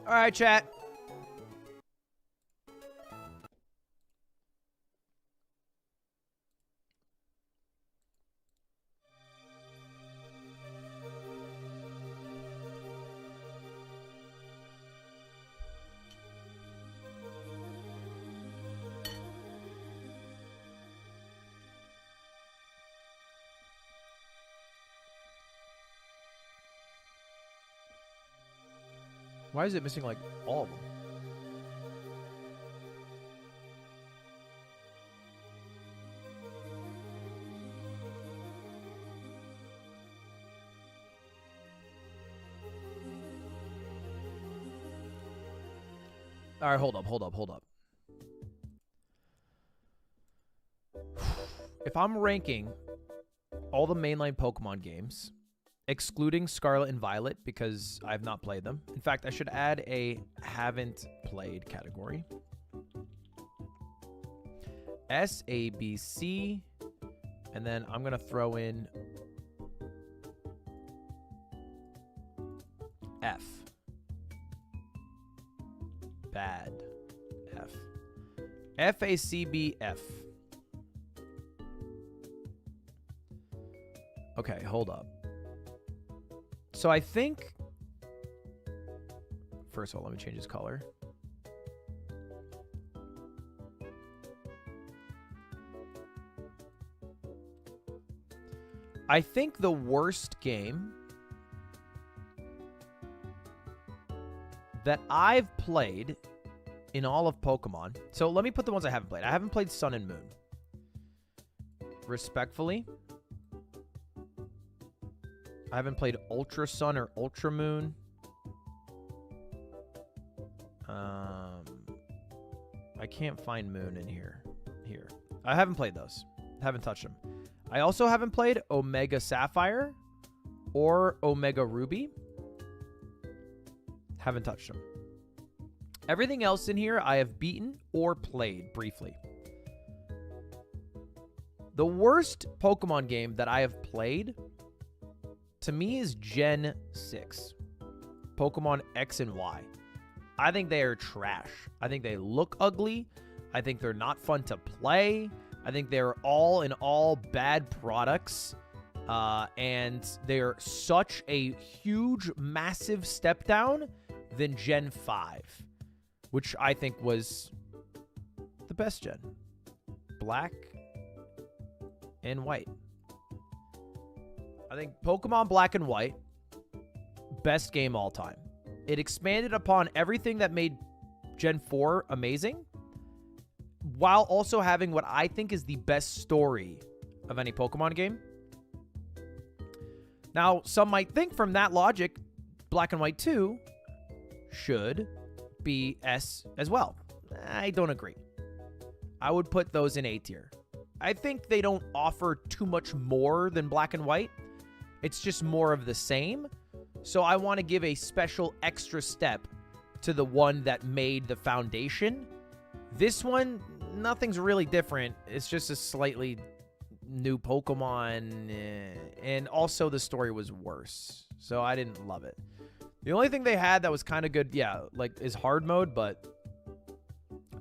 All right, chat. Why is it missing, like, all of them? All right, hold up. If I'm ranking all the mainline Pokemon games, excluding Scarlet and Violet because I've not played them. In fact, I should add a haven't played category. S, A, B, C. And then I'm going to throw in F. Bad. F. F, A, C, B, F. Okay, hold up. So I think, first of all, let me change his color. I think the worst game that I've played in all of Pokemon. So let me put the ones I haven't played. I haven't played Sun and Moon. Respectfully. I haven't played Ultra Sun or Ultra Moon. I can't find Moon in here. I haven't played those. Haven't touched them. I also haven't played Omega Sapphire or Omega Ruby. Haven't touched them. Everything else in here I have beaten or played briefly. The worst Pokemon game that I have played, to me, is Gen 6. Pokemon X and Y. I think they are trash. I think they look ugly. I think they're not fun to play. I think they're all in all bad products. And they're such a huge, massive step down than Gen 5, which I think was the best gen. Black and white. I think Pokemon Black and White, best game all time. It expanded upon everything that made Gen 4 amazing, while also having what I think is the best story of any Pokemon game. Now, some might think from that logic, Black and White 2 should be S as well. I don't agree. I would put those in A tier. I think they don't offer too much more than Black and White. It's just more of the same. So I want to give a special extra step to the one that made the foundation. This one, nothing's really different. It's just a slightly new Pokemon. And also the story was worse. So I didn't love it. The only thing they had that was kind of good, yeah, like, is hard mode, but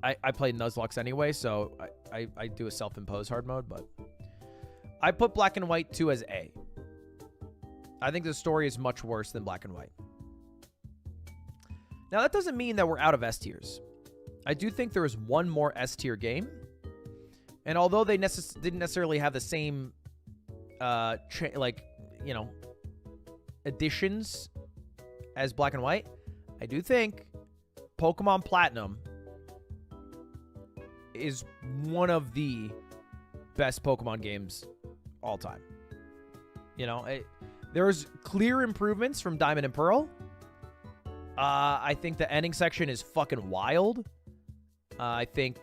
I played Nuzlocke anyway, so I do a self-imposed hard mode, but I put Black and White 2 as A. I think the story is much worse than Black and White. Now, that doesn't mean that we're out of S tiers. I do think there is one more S tier game, and although they didn't necessarily have the same, additions as Black and White, I do think Pokemon Platinum is one of the best Pokemon games all time. You know, there's clear improvements from Diamond and Pearl. I think the ending section is fucking wild. I think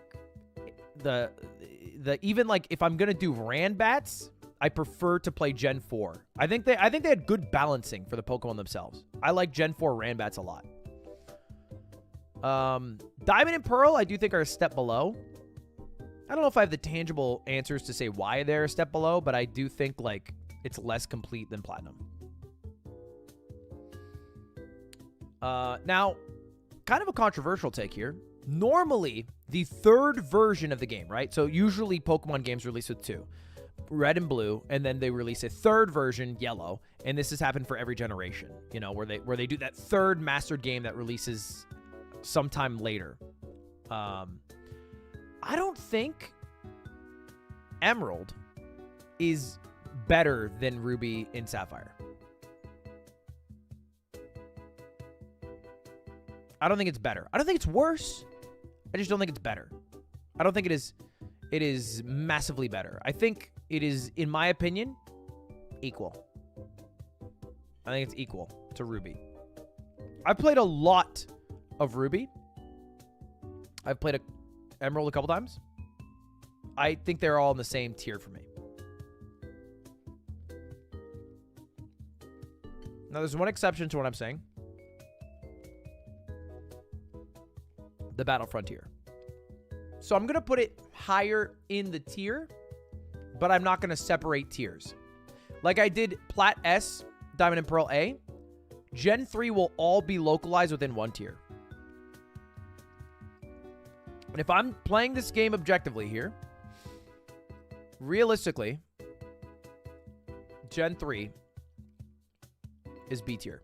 the even, like, if I'm gonna do Ranbats, I prefer to play Gen 4. I think they had good balancing for the Pokemon themselves. I like Gen 4 Ranbats a lot. Diamond and Pearl, I do think, are a step below. I don't know if I have the tangible answers to say why they're a step below, but I do think, like, it's less complete than Platinum. Now, kind of a controversial take here. Normally, the third version of the game, right? So usually Pokemon games release with 2, red and blue, and then they release a third version, yellow, and this has happened for every generation, you know, where they do that third mastered game that releases sometime later. I don't think Emerald is better than Ruby and Sapphire. I don't think it's better. I don't think it's worse. I just don't think it's better. I don't think it is massively better. I think it is, in my opinion, equal. I think it's equal to Ruby. I've played a lot of Ruby. I've played Emerald a couple times. I think they're all in the same tier for me. Now, there's one exception to what I'm saying. The Battle Frontier. So I'm going to put it higher in the tier, but I'm not going to separate tiers. Like I did Plat S, Diamond and Pearl A, Gen 3 will all be localized within one tier. And if I'm playing this game objectively here, realistically, Gen 3 is B tier.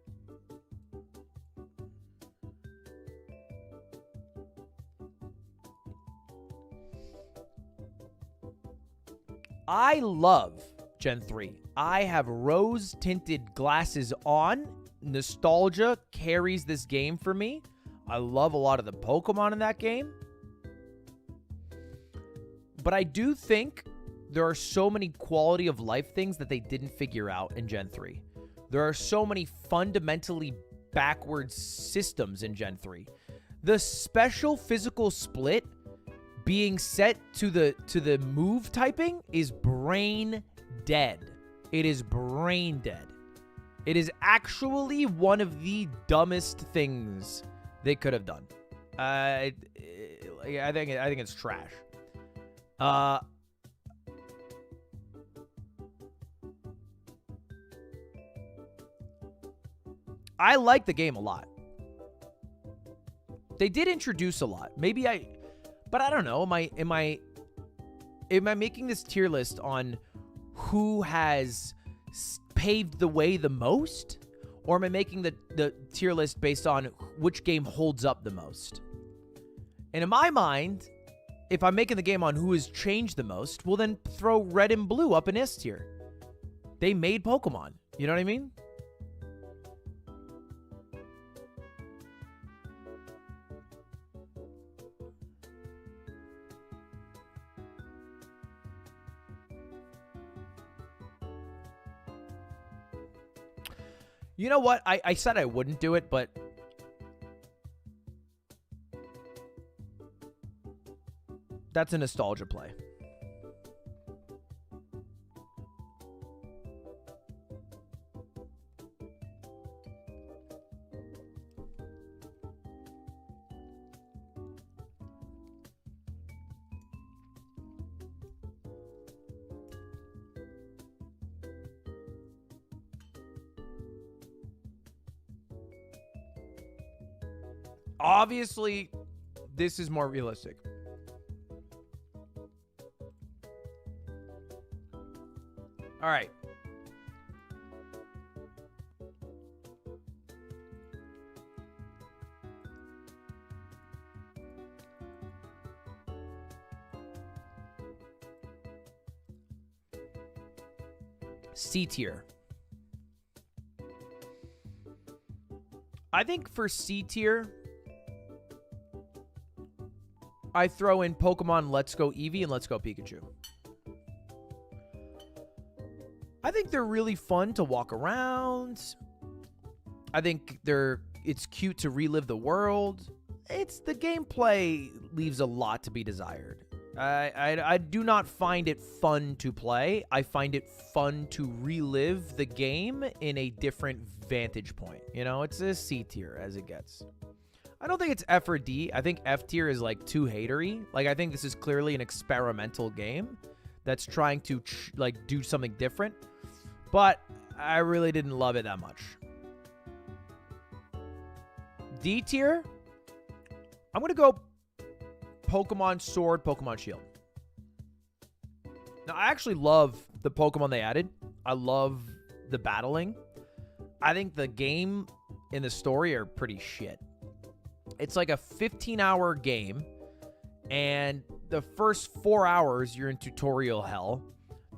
I love Gen 3. I have rose-tinted glasses on. Nostalgia carries this game for me. I love a lot of the Pokemon in that game. But I do think there are so many quality of life things that they didn't figure out in Gen 3. There are so many fundamentally backwards systems in Gen 3. The special physical split being set to the move typing is brain dead. It is brain dead. It is actually one of the dumbest things they could have done. I think it's trash. I like the game a lot. They did introduce a lot. But I don't know. Am I making this tier list on who has paved the way the most? Or am I making the tier list based on which game holds up the most? And in my mind, if I'm making the game on who has changed the most, well then throw red and blue up in S tier. They made Pokemon. You know what I mean? You know what? I said I wouldn't do it, but that's a nostalgia play. Obviously, this is more realistic. All right. C tier. I think for C tier, I throw in Pokemon Let's Go Eevee and Let's Go Pikachu. I think they're really fun to walk around. I think it's cute to relive the world. The gameplay leaves a lot to be desired. I do not find it fun to play. I find it fun to relive the game in a different vantage point. You know, it's a C tier as it gets. I don't think it's F or D. I think F tier is like too hatery. Like, I think this is clearly an experimental game that's trying to do something different. But I really didn't love it that much. D tier, I'm going to go Pokemon Sword, Pokemon Shield. Now, I actually love the Pokemon they added. I love the battling. I think the game and the story are pretty shit. It's like a 15-hour game, and the first 4 hours, you're in tutorial hell.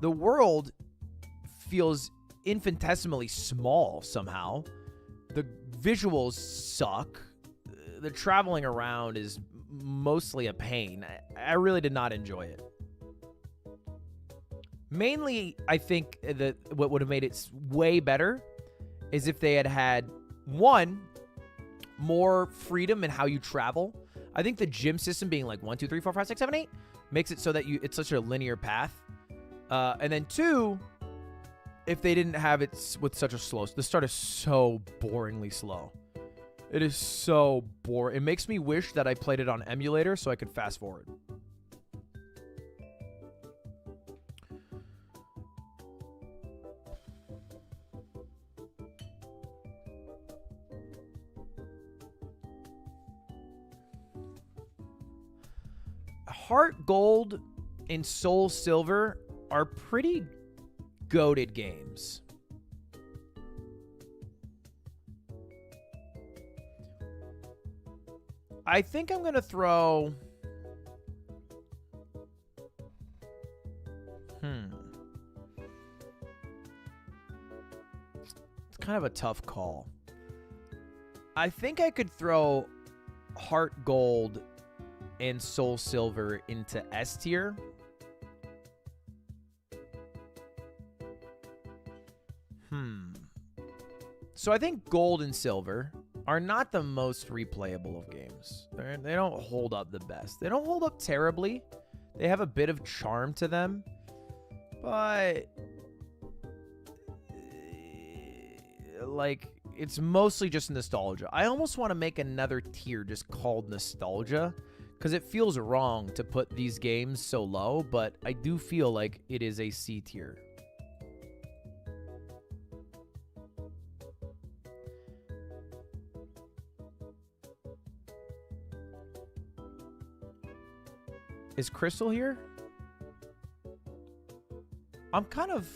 The world feels infinitesimally small somehow. The visuals suck. The traveling around is mostly a pain. I really did not enjoy it. Mainly, I think that what would have made it way better is if they had had, one, more freedom in how you travel. I think the gym system being like 1, 2, 3, 4, 5, 6, 7, 8 makes it so that it's such a linear path. And then two, if they didn't have it with such a slow, the start is so boringly slow. It is so boring. It makes me wish that I played it on emulator so I could fast forward. Heart Gold and Soul Silver are pretty goated games. I think I'm going to throw... It's kind of a tough call. I think I could throw Heart Gold and Soul Silver into S tier. So I think Gold and Silver are not the most replayable of games. They don't hold up the best. They don't hold up terribly. They have a bit of charm to them. But... like, it's mostly just nostalgia. I almost want to make another tier just called Nostalgia, because it feels wrong to put these games so low, but I do feel like it is a C tier. Is Crystal here? I'm kind of...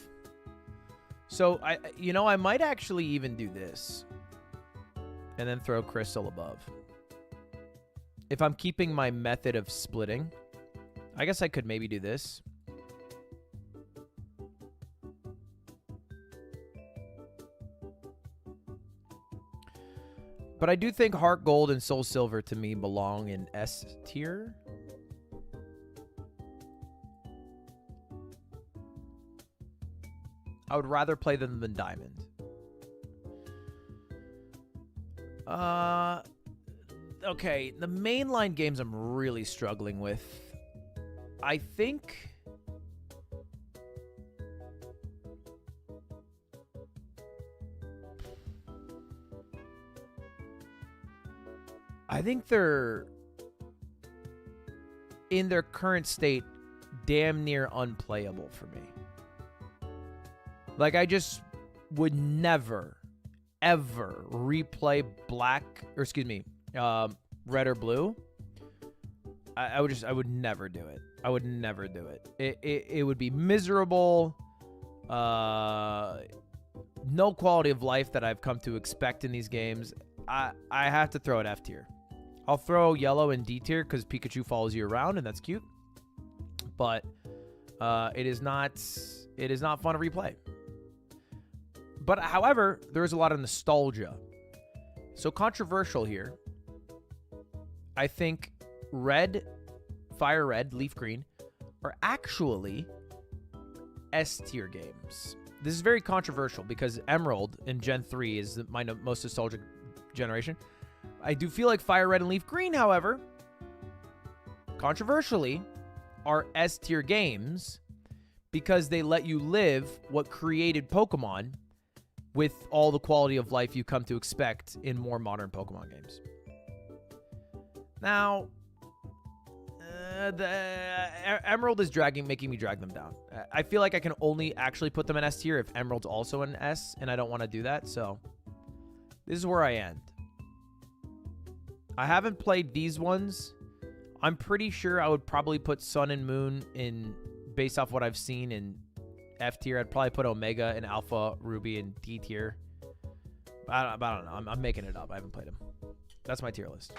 So, I might actually even do this. And then throw Crystal above. If I'm keeping my method of splitting. I guess I could maybe do this. But I do think Heart Gold and Soul Silver to me belong in S tier. I would rather play them than Diamond. Okay, the mainline games I'm really struggling with. I think... they're, in their current state, damn near unplayable for me. Like, I just would never, ever replay Red or Blue. I would never do it. I would never do it. It would be miserable. No quality of life that I've come to expect in these games. I have to throw it F tier. I'll throw Yellow in D tier because Pikachu follows you around and that's cute. But it is not fun to replay. But however, there is a lot of nostalgia. So controversial here. I think Red, Fire Red, Leaf Green are actually S tier games. This is very controversial because Emerald in Gen 3 is my most nostalgic generation. I do feel like Fire Red and Leaf Green, however, controversially, are S tier games because they let you live what created Pokemon with all the quality of life you come to expect in more modern Pokemon games. Now, the Emerald is making me drag them down. I feel like I can only actually put them in S tier if Emerald's also in S, and I don't want to do that, so this is where I end. I haven't played these ones. I'm pretty sure I would probably put Sun and Moon in, based off what I've seen, in F tier. I'd probably put Omega and Alpha Ruby in D tier. I don't know. I'm making it up. I haven't played them. That's my tier list.